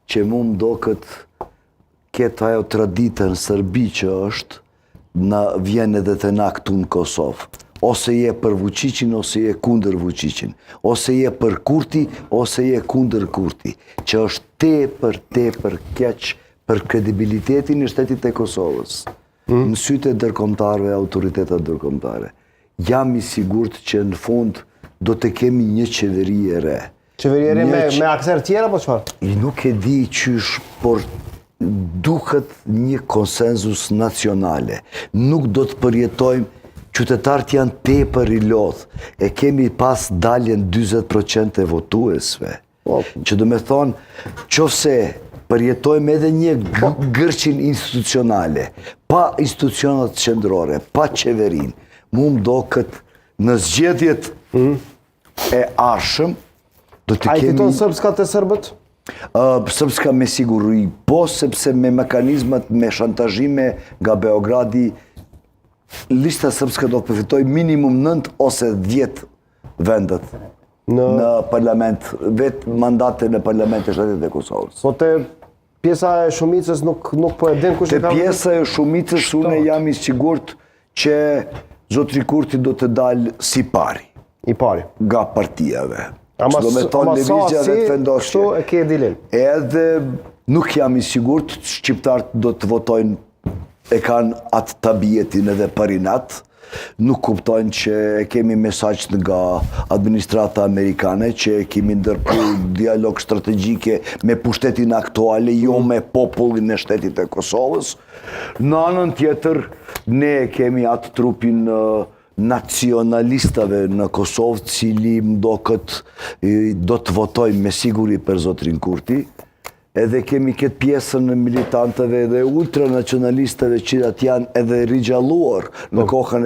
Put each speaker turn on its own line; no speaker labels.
që mu më do këtë ajo traditën Sërbi që është, na vjen edhe të na këtu në Kosovë. Ose je për Vučićin, ose je kundër Vučićin. Ose je për Kurti, ose je kundër Kurti. Që është tepër keq për kredibilitetin e shtetit e Kosovës. Në sytë e ndërkombëtarëve, autoritetet ndërkombëtare. Jam i sigurt që në fund do të kemi një qeveri e re.
Qeveri e re me akser tjera, po çfarë?
Nuk e di qysh, por duket një konsenzus nacionale. Nuk do të përjetojmë, qytetarët janë tepër i lodh, e kemi pas daljen 40% e votuesve. Që do me thonë, qofse përjetojmë edhe një gërqin institucionale, pa institucionat qendrore, pa qeverin, mu më do këtë në zgjedhjet e arshëm, do të kemi...
A i fiton Srpska të Serbët?
Srpska me siguri, po sepse me mekanizmat, me shantazhime nga Beogradi, lista srpske do të përfitoj minimum 9 ose 10 vendet në parlament, vetë mandate në parlament e shtetit e Kosovës.
Po të pjesa e shumicës nuk po e din kush e ka...
Të pjesa e shumicës unë jam i sigurt që zotri Kurti do të dalë si pari.
I pari.
Nga partijave.
Ama sa si, kështu e ke dilin.
Edhe nuk jam i sigurt, shqiptarët do të votojnë, e kanë atë tabijetin edhe parinat, nuk kuptojnë që kemi mesazh nga administrata amerikane, që kemi ndërpru dialog strategjike me pushtetin aktuale, jo me popullin e shtetit e Kosovës. Në anën tjetër, ne kemi atë trupin nacionalistave në Kosovë, cili do të votojnë me siguri për zotrin Kurti, edhe kemi këtë pjesën në militantëve dhe ultranacionalistëve që janë edhe rigjalluar në kohën